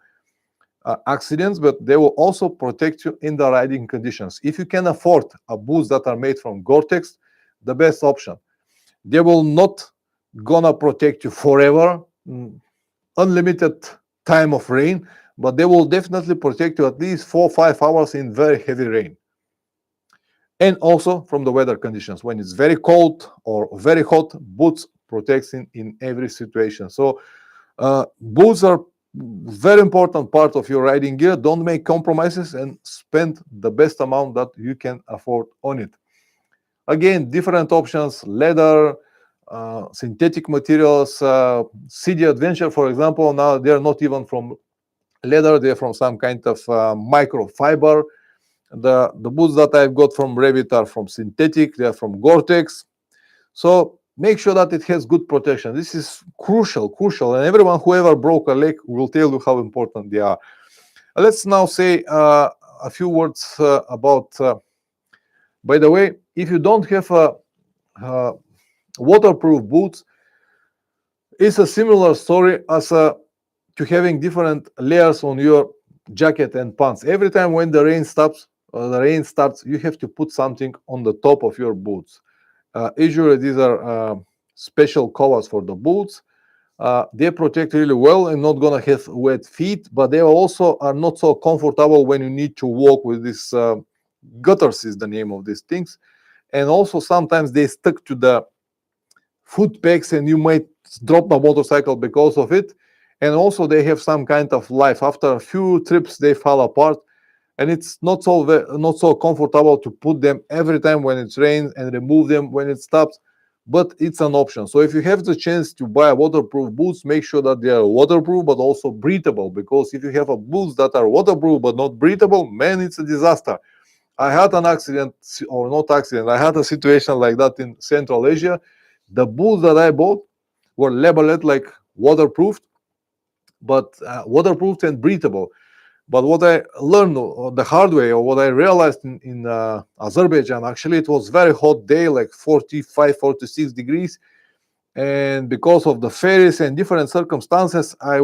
accidents, but they will also protect you in the riding conditions. If you can afford a boots that are made from Gore-Tex, the best option. They will not gonna protect you forever, unlimited time of rain, but they will definitely protect you at least 4 or 5 hours in very heavy rain. And also from the weather conditions. When it's very cold or very hot, boots protects in every situation. So boots are very important part of your riding gear. Don't make compromises and spend the best amount that you can afford on it. Again, different options: leather, synthetic materials. CD Adventure, for example, now they're not even from leather, they're from some kind of microfiber. The boots that I've got from Revit are from synthetic, they're from Gore-Tex. So make sure that it has good protection. This is crucial, and everyone who ever broke a leg will tell you how important they are. Let's now say a few words about, by the way, if you don't have a waterproof boots, it's a similar story as to having different layers on your jacket and pants. Every time when the rain starts, you have to put something on the top of your boots. Usually these are special covers for the boots. They protect really well and not gonna have wet feet, but they also are not so comfortable when you need to walk with this gutters is the name of these things. And also sometimes they stick to the foot pegs and you might drop a motorcycle because of it. And also they have some kind of life. After a few trips they fall apart, and it's not so comfortable to put them every time when it rains and remove them when it stops, but it's an option. So if you have the chance to buy waterproof boots, make sure that they are waterproof but also breathable, because if you have a boots that are waterproof but not breathable, man, it's a disaster. I had an accident, or not accident, I had a situation like that in Central Asia. The boots that I bought were labeled like waterproofed, but waterproof and breathable. But what I learned the hard way, or what I realized in Azerbaijan, actually it was very hot day, like 45, 46 degrees. And because of the ferries and different circumstances, I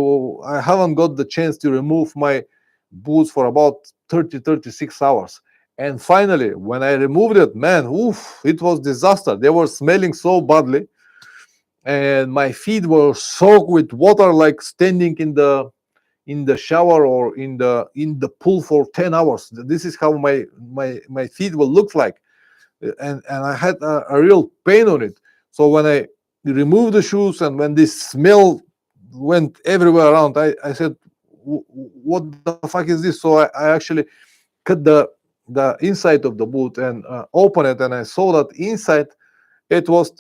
haven't got the chance to remove my boots for about 30, 36 hours. And finally, when I removed it, man, oof, it was disaster. They were smelling so badly. And my feet were soaked with water, like standing in the shower or in the pool for 10 hours. This is how my feet will look like, and I had a real pain on it. So when I removed the shoes and when this smell went everywhere around, I said, what the fuck is this? So I actually cut the inside of the boot and open it, and I saw that inside it was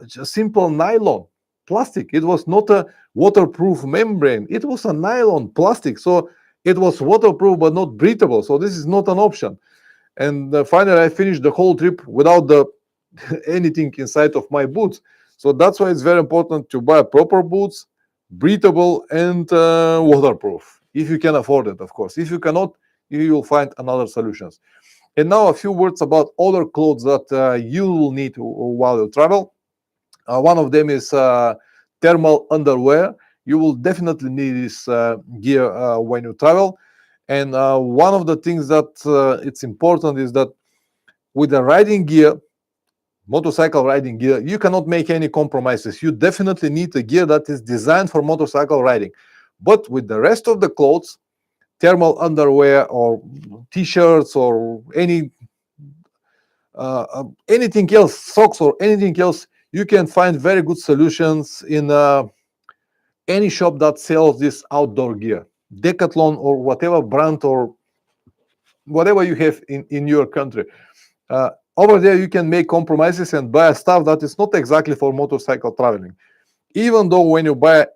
just simple nylon plastic. It was not a waterproof membrane, it was a nylon plastic. So it was waterproof but not breathable. So this is not an option. And finally, I finished the whole trip without the anything inside of my boots. So that's why it's very important to buy proper boots, breathable and waterproof, if you can afford it, of course. If you cannot, you will find another solutions. And now a few words about other clothes that you will need while you travel. One of them is thermal underwear. You will definitely need this gear when you travel. And one of the things that it's important is that with the riding gear, motorcycle riding gear, you cannot make any compromises. You definitely need a gear that is designed for motorcycle riding. But with the rest of the clothes, thermal underwear or t-shirts or anything else, socks or anything else, you can find very good solutions in any shop that sells this outdoor gear, Decathlon or whatever brand or whatever you have in your country. Over there, you can make compromises and buy stuff that is not exactly for motorcycle traveling. Even though when you buy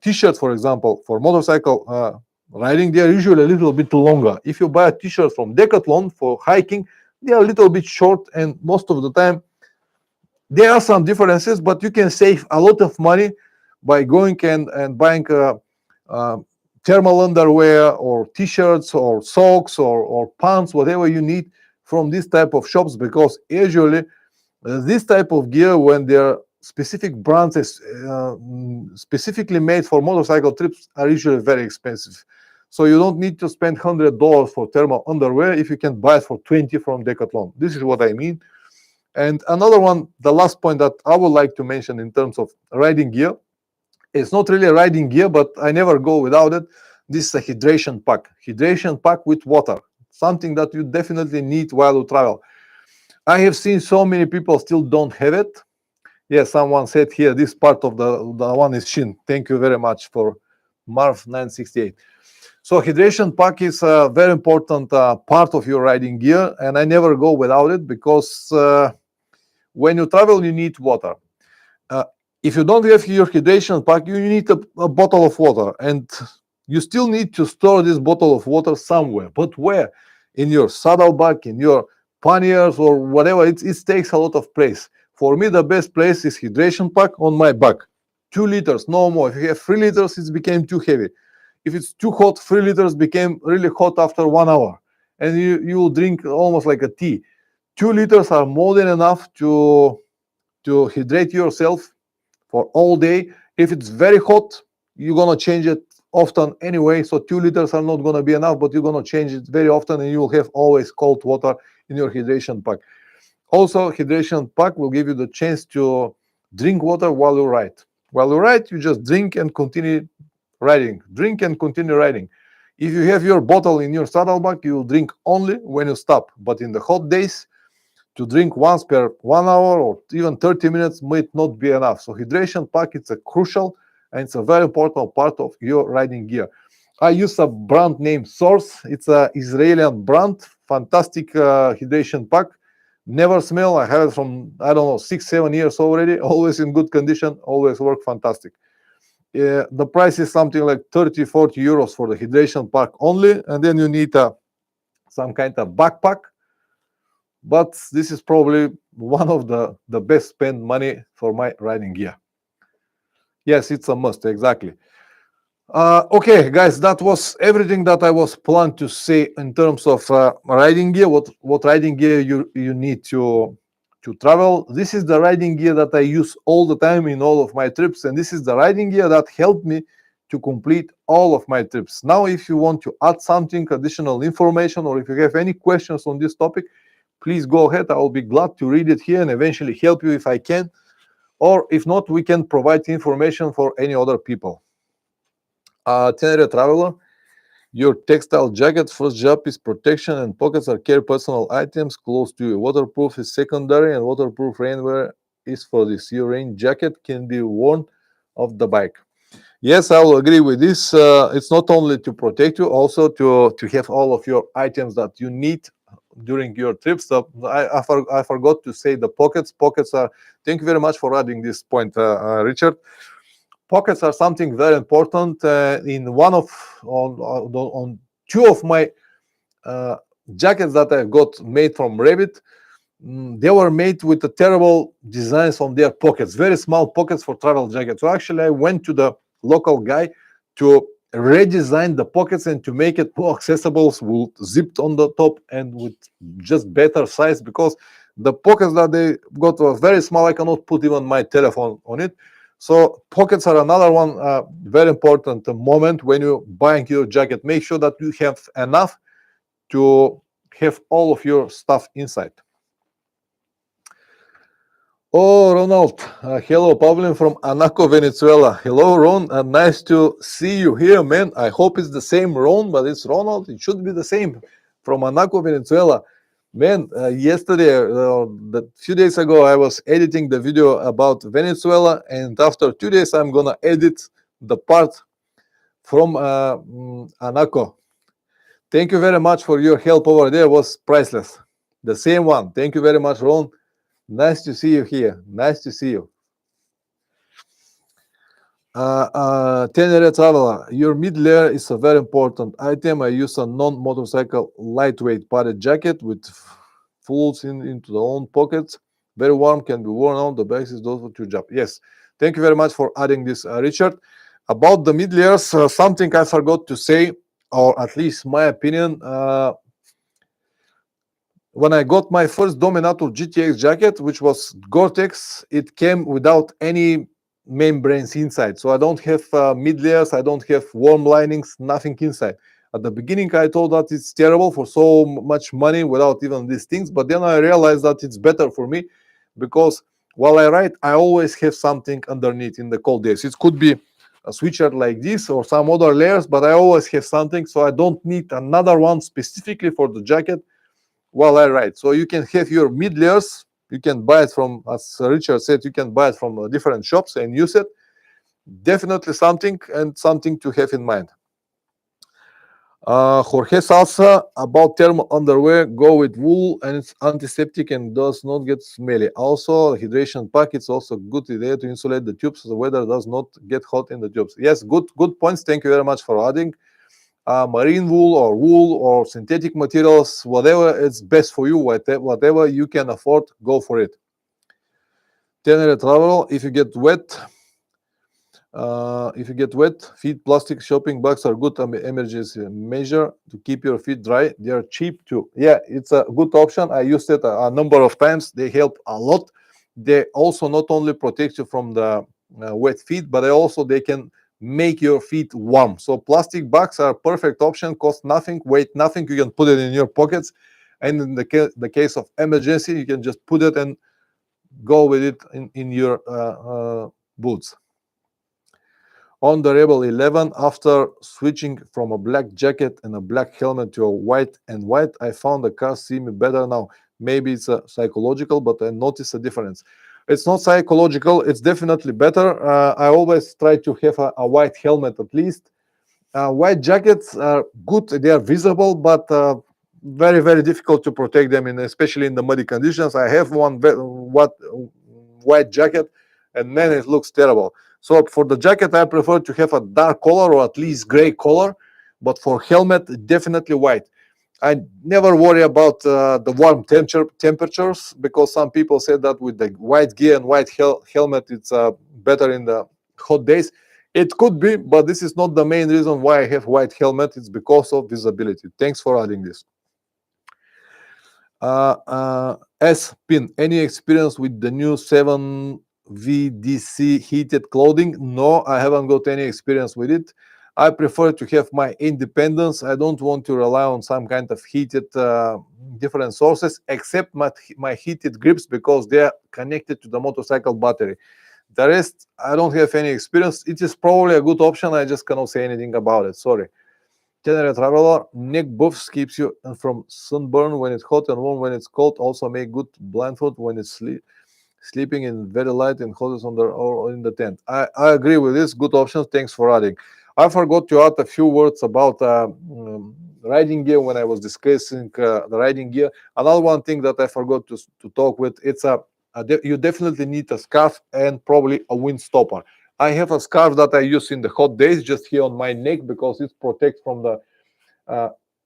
t-shirts, for example, for motorcycle riding, they are usually a little bit longer. If you buy a t-shirt from Decathlon for hiking, they are a little bit short, and most of the time there are some differences, but you can save a lot of money by going and buying thermal underwear or t-shirts or socks or pants, whatever you need from this type of shops, because usually this type of gear, when they're specific brands specifically made for motorcycle trips, are usually very expensive. So you don't need to spend $100 for thermal underwear if you can buy it for 20 from Decathlon. This is what I mean. And another one, the last point that I would like to mention in terms of riding gear, it's not really a riding gear, but I never go without it. This is a hydration pack with water, something that you definitely need while you travel. I have seen so many people still don't have it. Yeah, someone said here, this part of the one is Shin. Thank you very much for Marv 968. So hydration pack is a very important part of your riding gear, and I never go without it, because when you travel, you need water. If you don't have your hydration pack, you need a bottle of water, and you still need to store this bottle of water somewhere. But where? In your saddlebag, in your panniers, or whatever. It takes a lot of place. For me, the best place is hydration pack on my back. 2 liters, no more. If you have 3 liters, it became too heavy. If it's too hot, 3 liters became really hot after 1 hour, and you will drink almost like a tea. 2 liters are more than enough to hydrate yourself for all day. If it's very hot, you're gonna change it often anyway. So 2 liters are not gonna be enough, but you're gonna change it very often, and you will have always cold water in your hydration pack. Also, hydration pack will give you the chance to drink water while you ride. While you ride, you just drink and continue riding. Drink and continue riding. If you have your bottle in your saddlebag, you will drink only when you stop. But in the hot days, to drink once per 1 hour or even 30 minutes might not be enough. So hydration pack, it's a crucial and it's a very important part of your riding gear. I use a brand name Source. It's an Israeli brand. Fantastic hydration pack. Never smell. I have it from, I don't know, 6-7 years already. Always in good condition. Always work fantastic. The price is something like 30-40 euros for the hydration pack only. And then you need some kind of backpack. But this is probably one of the best spent money for my riding gear. Yes, it's a must, exactly. Okay, guys, that was everything that I was planned to say in terms of riding gear, what riding gear you need to travel. This is the riding gear that I use all the time in all of my trips, and this is the riding gear that helped me to complete all of my trips. Now, if you want to add something, additional information, or if you have any questions on this topic, please go ahead. I will be glad to read it here and eventually help you if I can. Or if not, we can provide information for any other people. Tenere Traveler, your textile jacket, first job is protection, and pockets are carry personal items close to you. Waterproof is secondary, and waterproof rainwear is for this. Your rain jacket can be worn off the bike. Yes, I will agree with this. It's not only to protect you, also to have all of your items that you need during your trips. So I forgot to say the pockets. Pockets are, thank you very much for adding this point, Richard. Pockets are something very important. In on 2 of my jackets that I've got made from Rabbit, they were made with the terrible designs on their pockets, very small pockets for travel jackets. So actually I went to the local guy to redesign the pockets and to make it more accessible with zipped on the top and with just better size, because the pockets that they got were very small. I cannot put even my telephone on it. So pockets are another one very important moment when you're buying your jacket. Make sure that you have enough to have all of your stuff inside. Oh, Ronald. Hello, Pavlin from Anaco, Venezuela. Hello, Ron. Nice to see you here, man. I hope it's the same Ron, but it's Ronald. It should be the same from Anaco, Venezuela. Man, yesterday, a few days ago, I was editing the video about Venezuela, and after 2 days, I'm gonna edit the part from Anaco. Thank you very much for your help over there. It was priceless. The same one. Thank you very much, Ron. Nice to see you here. Nice to see you. Tenere Traveler, your mid layer is a very important item. I use a non-motorcycle lightweight padded jacket with folds into the own pockets. Very warm, can be worn on. The base is those for your job. Yes. Thank you very much for adding this, Richard. About the mid layers, something I forgot to say, or at least my opinion. When I got my first Dominator GTX jacket, which was Gore-Tex, it came without any membranes inside. So I don't have mid layers, I don't have warm linings, nothing inside. At the beginning, I thought that it's terrible for so much money without even these things. But then I realized that it's better for me, because while I ride, I always have something underneath in the cold days. It could be a sweatshirt like this or some other layers, but I always have something. So I don't need another one specifically for the jacket while I ride. So you can have your mid layers. You can buy it from, as Richard said, you can buy it from different shops and use it. Definitely something, and something to have in mind. Jorge Salsa, about thermal underwear, go with wool, and it's antiseptic and does not get smelly. Also, hydration pack, it's also a good idea to insulate the tubes so the weather does not get hot in the tubes. Yes, good points. Thank you very much for adding. Marine wool or synthetic materials, whatever is best for you, whatever you can afford, go for it. Tenere Travel, if you get wet, feet plastic shopping bags are good emergency measure to keep your feet dry. They are cheap too. Yeah, it's a good option. I used it a number of times. They help a lot. They also not only protect you from the wet feet, but they can make your feet warm. So plastic bags are a perfect option, cost nothing, weight nothing. You can put it in your pockets, and in the case of emergency, you can just put it and go with it in your boots. On the Rebel 11, after switching from a black jacket and a black helmet to a white and white, I found the car see me better now. Maybe it's psychological, but I notice a difference. It's not psychological, it's definitely better. I always try to have a white helmet at least. White jackets are good, they are visible, but very, very difficult to protect them, especially in the muddy conditions. I have one white jacket, and man, it looks terrible. So for the jacket, I prefer to have a dark color or at least gray color, but for helmet, definitely white. I never worry about the warm temperatures, because some people say that with the white gear and white helmet, it's better in the hot days. It could be, but this is not the main reason why I have white helmet. It's because of visibility. Thanks for adding this. S-Pin, any experience with the new 7VDC heated clothing? No, I haven't got any experience with it. I prefer to have my independence. I don't want to rely on some kind of heated different sources, except my heated grips, because they are connected to the motorcycle battery. The rest, I don't have any experience. It is probably a good option. I just cannot say anything about it. Sorry. General Traveler, neck buffs keeps you from sunburn when it's hot and warm when it's cold. Also make good blindfold when it's sleeping in very light and hot or in the tent. I agree with this. Good options. Thanks for adding. I forgot to add a few words about riding gear when I was discussing the riding gear. Another one thing that I forgot to talk with, it's you definitely need a scarf and probably a wind stopper. I have a scarf that I use in the hot days just here on my neck, because it protects from the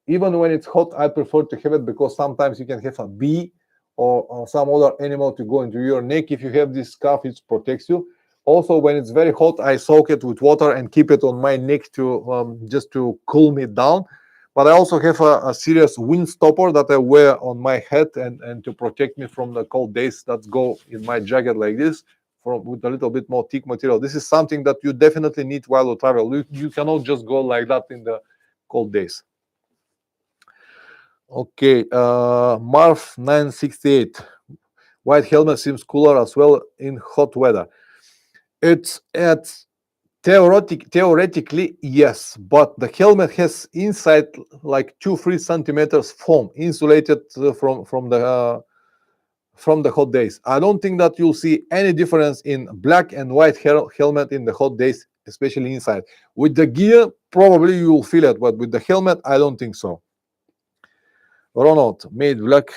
Even when it's hot, I prefer to have it because sometimes you can have a bee or some other animal to go into your neck. If you have this scarf, it protects you. Also, when it's very hot, I soak it with water and keep it on my neck to just to cool me down. But I also have a serious wind stopper that I wear on my head and to protect me from the cold days that go in my jacket like this, with a little bit more thick material. This is something that you definitely need while you travel. You cannot just go like that in the cold days. Okay, Marv 968. White helmet seems cooler as well in hot weather. It's theoretically yes, but the helmet has inside like 2-3 centimeters foam insulated from the hot days. I don't think that you'll see any difference in black and white helmet in the hot days, especially inside. With the gear, probably you will feel it, but with the helmet, I don't think so. Ronald, made black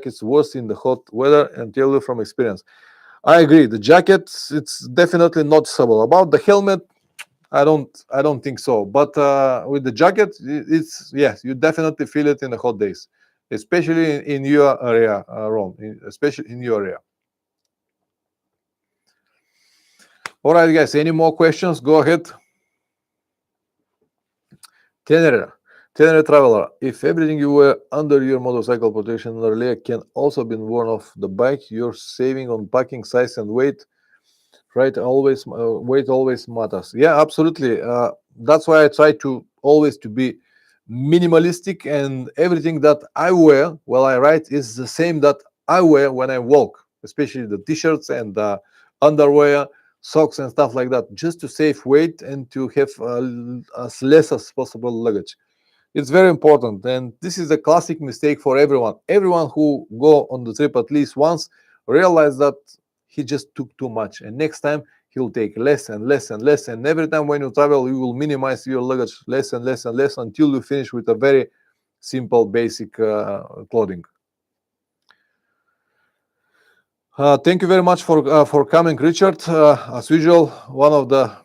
is worse in the hot weather and tell you from experience. I agree. The jacket, it's definitely noticeable. About the helmet, I don't think so. But with the jacket, it's yes, you definitely feel it in the hot days, especially in your area, Ron. Especially in your area. All right, guys. Any more questions? Go ahead. Tenere traveler, if everything you wear under your motorcycle protection earlier can also be worn off the bike, you're saving on packing size and weight. Right, always weight always matters. Yeah, absolutely. That's why I try to always to be minimalistic, and everything that I wear while I ride is the same that I wear when I walk, especially the t-shirts and underwear, socks and stuff like that, just to save weight and to have as less as possible luggage. It's very important, and this is a classic mistake for everyone. Everyone who go on the trip at least once realize that he just took too much, and next time he'll take less and less and less, and every time when you travel you will minimize your luggage less and less and less until you finish with a very simple basic clothing. Thank you very much for coming, Richard. As usual, one of the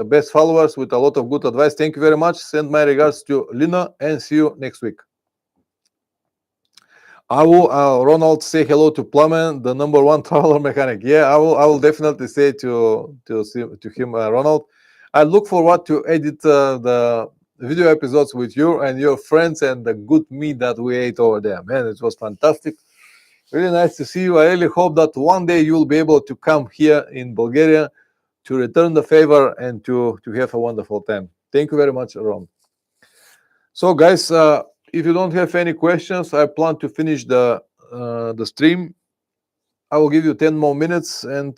best followers with a lot of good advice. Thank you very much. Send my regards to Lina and see you next week. I will, Ronald, say hello to Plumman, the #1 traveler mechanic. Yeah, I will definitely say to him, Ronald. I look forward to edit the video episodes with you and your friends and the good meat that we ate over there. Man, it was fantastic. Really nice to see you. I really hope that one day you will be able to come here in Bulgaria to return the favor and to have a wonderful time. Thank you very much, Ron. So, guys, if you don't have any questions, I plan to finish the stream. I will give you 10 more minutes, and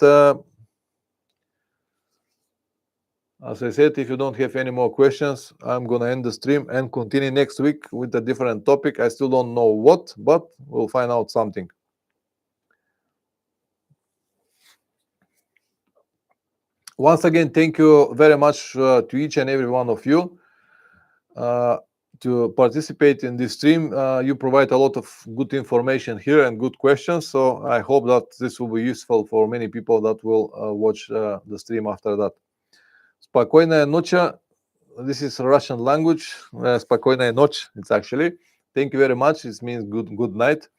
as I said, if you don't have any more questions, I'm gonna end the stream and continue next week with a different topic. I still don't know what, but we'll find out something. Once again, thank you very much to each and every one of you to participate in this stream. You provide a lot of good information here and good questions, so I hope that this will be useful for many people that will watch the stream after that. Спокойная ночь. This is Russian language. Спокойная ночь, it's actually. Thank you very much. It means good night.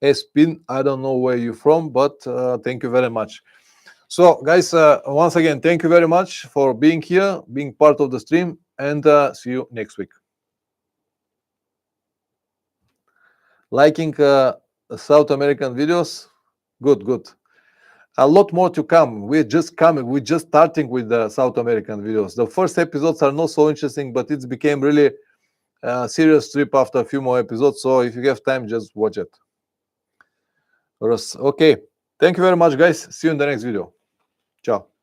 Espin, I don't know where you're from, but thank you very much. So, guys, once again, thank you very much for being here, being part of the stream, and see you next week. Liking South American videos? Good. A lot more to come. We're just starting with the South American videos. The first episodes are not so interesting, but it's became really a serious trip after a few more episodes. So if you have time, just watch it. Okay. Thank you very much, guys. See you in the next video. Ciao.